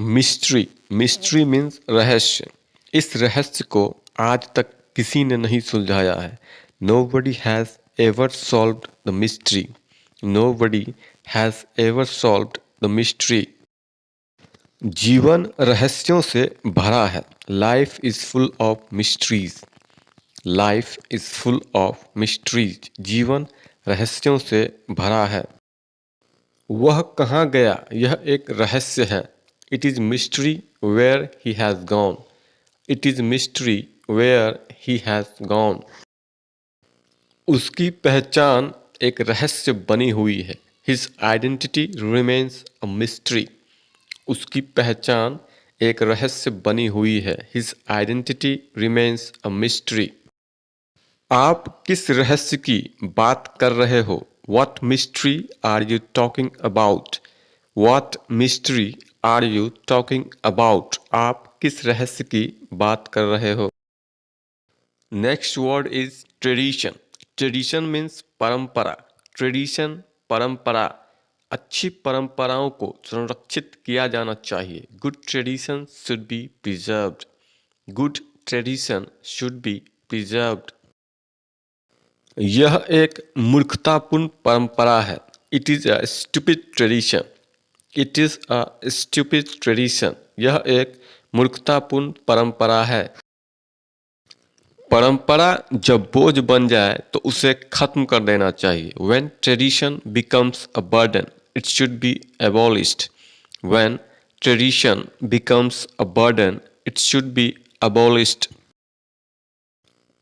Mystery mystery means रहस्य। इस रहस्य को आज तक किसी ने नहीं सुलझाया है। Nobody has ever solved the mystery. Nobody has ever solved the mystery. जीवन रहस्यों से भरा है। Life is full of mysteries. Life is full of mysteries. जीवन रहस्यों से भरा है। वह कहाँ गया, यह एक रहस्य है। It is mystery where he has gone. It is mystery where he has gone. उसकी पहचान एक रहस्य बनी हुई है। His identity remains a mystery. उसकी पहचान एक रहस्य बनी हुई है। His identity remains a mystery. आप किस रहस्य की बात कर रहे हो? What mystery are you talking about? What mystery are you talking about? आप किस रहस्य की बात कर रहे हो? Next word is tradition. Tradition means परंपरा। Tradition परंपरा। अच्छी परंपराओं को संरक्षित किया जाना चाहिए। Good tradition should be preserved. Good tradition should be preserved. यह एक मूर्खतापूर्ण परंपरा है। It is a stupid tradition. It is a stupid tradition. यह एक मूर्खतापूर्ण परंपरा है। परंपरा जब बोझ बन जाए तो उसे खत्म कर देना चाहिए। When tradition becomes a burden, it should be abolished. When tradition becomes a burden, it should be abolished.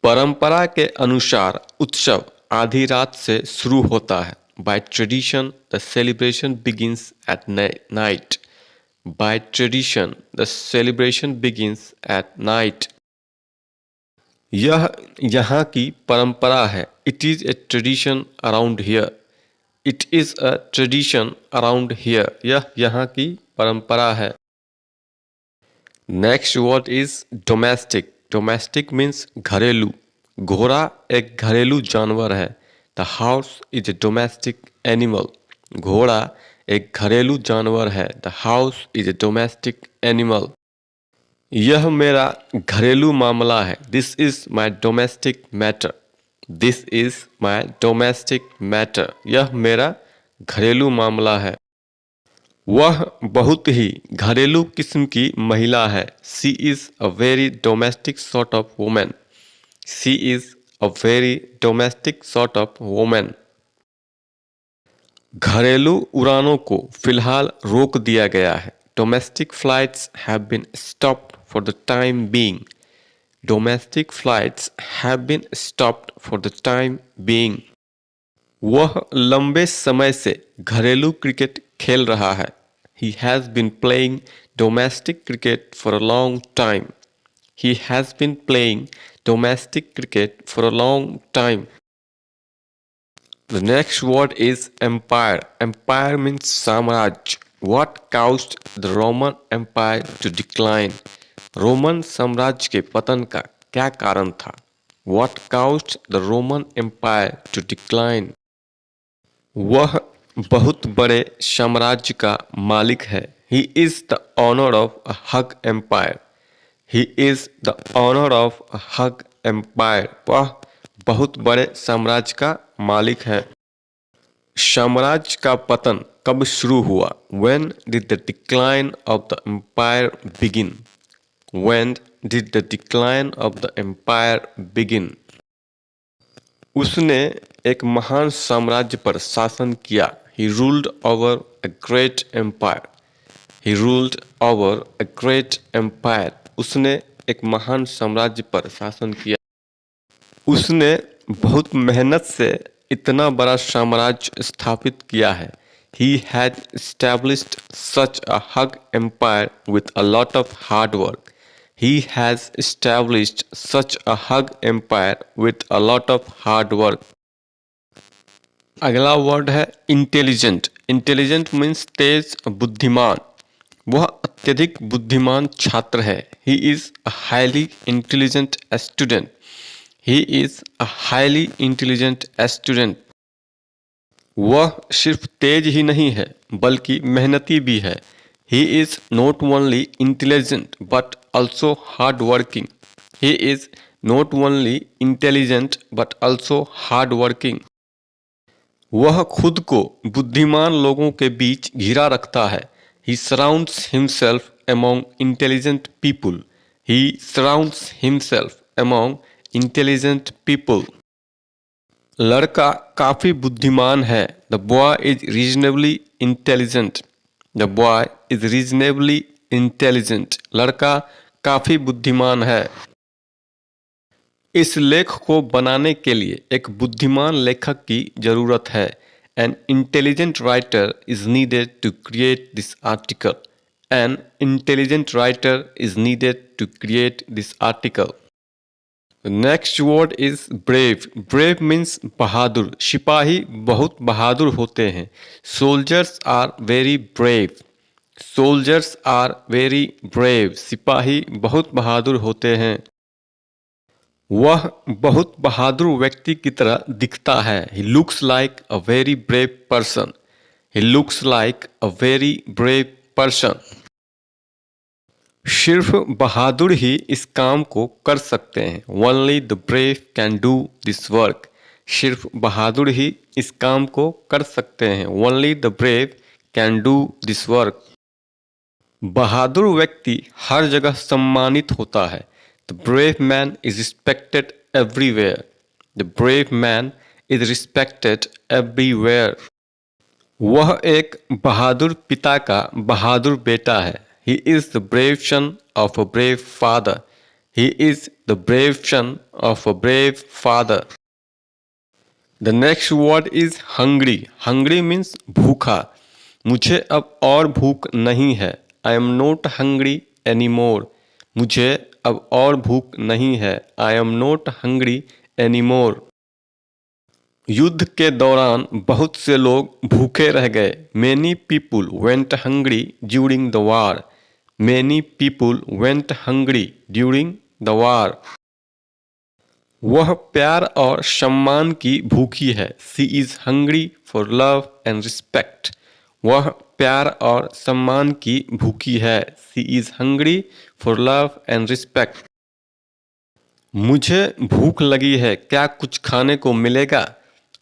परंपरा के अनुसार उत्सव आधी रात से शुरू होता है। By tradition, the celebration begins at night. By tradition, the celebration begins at night. यह यहाँ की परंपरा है। It is a tradition around here. It is a tradition around here. यह यहाँ की परंपरा है। Next word is domestic. Domestic means घरेलू। घोड़ा एक घरेलू जानवर है। The horse is a domestic animal. घोड़ा एक घरेलू जानवर है। The horse is a domestic animal. यह मेरा घरेलू मामला है। This is my domestic matter. This is my domestic matter. यह मेरा घरेलू मामला है। वह बहुत ही घरेलू किस्म की महिला है। She is a very domestic sort of woman. She is a very domestic sort of woman. घरेलू उड़ानों को फिलहाल रोक दिया गया है। Domestic flights have been stopped for the time being. Domestic flights have been stopped for the time being. वह लंबे समय से घरेलू क्रिकेट खेल रहा है। He has been playing domestic cricket for a long time. He has been playing domestic cricket for a long time. The next word is empire. Empire means साम्राज्य. What caused the Roman Empire to decline? Roman साम्राज्य के पतन का क्या कारण था? What caused the Roman Empire to decline? वह बहुत बड़े साम्राज्य का मालिक है। He is the owner of a hug empire. He is the owner of a hug empire. वह बहुत बड़े साम्राज्य का मालिक है। साम्राज्य का पतन कब शुरू हुआ? When did the decline of the empire begin? When did the decline of the empire begin? उसने एक महान साम्राज्य पर शासन किया। He ruled over a great empire. He ruled over a great empire. उसने एक महान साम्राज्य पर शासन किया। उसने बहुत मेहनत से इतना बड़ा साम्राज्य स्थापित किया है। He had established such a hug empire with a lot of hard work. He has established such a hug empire with a lot of hard work. अगला वर्ड है इंटेलिजेंट। इंटेलिजेंट मीन्स तेज, बुद्धिमान। वह अत्यधिक बुद्धिमान छात्र है। He is a highly intelligent student. He is a highly intelligent student. वह सिर्फ तेज ही नहीं है बल्कि मेहनती भी है। He is not only intelligent but also hardworking. He is not only intelligent but also hardworking. वह खुद को बुद्धिमान लोगों के बीच घिरा रखता है. He surrounds himself among intelligent people. He surrounds himself among intelligent people. लड़का काफी बुद्धिमान है. The boy is reasonably intelligent. The boy is reasonably intelligent. लड़का काफी बुद्धिमान है. इस लेख को बनाने के लिए एक बुद्धिमान लेखक की जरूरत है. An intelligent writer is needed to create this article. An intelligent writer is needed to create this article. The next word is brave. Brave means बहादुर. सिपाही बहुत बहादुर होते हैं. Soldiers are very brave. Soldiers are very brave. सिपाही बहुत बहादुर होते हैं. वह बहुत बहादुर व्यक्ति की तरह दिखता है. He looks like a very brave person. He looks like a very brave person. सिर्फ बहादुर ही इस काम को कर सकते हैं. Only the brave can do this work. सिर्फ बहादुर ही इस काम को कर सकते हैं. Only the brave can do this work. बहादुर व्यक्ति हर जगह सम्मानित होता है. The brave man is respected everywhere. The brave man is respected everywhere. वह एक बहादुर पिता का बहादुर बेटा है. He is the brave son of a brave father. He is the brave son of a brave father. The next word is hungry. Hungry means भूखा. मुझे अब और भूख नहीं है. I am not hungry anymore. मुझे अब और भूख नहीं है. I am not hungry anymore. युद्ध के दौरान बहुत से लोग भूखे रह गए. Many people went hungry during the war. Many people went hungry during the war. वह प्यार और सम्मान की भूखी है. She is hungry for love and respect. वह प्यार और सम्मान की भूखी है. She is hungry for love and respect. मुझे भूख लगी है. क्या कुछ खाने को मिलेगा?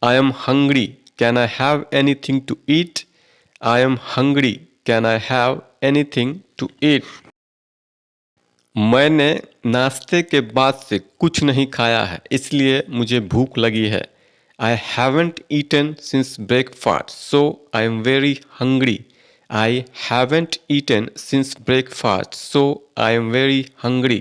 I am hungry. Can I have anything to eat? I am hungry. Can I have anything to eat? मैंने नाश्ते के बाद से कुछ नहीं खाया है, इसलिए मुझे भूख लगी है. I haven't eaten since breakfast, so I am very hungry. I haven't eaten since breakfast, so I am very hungry.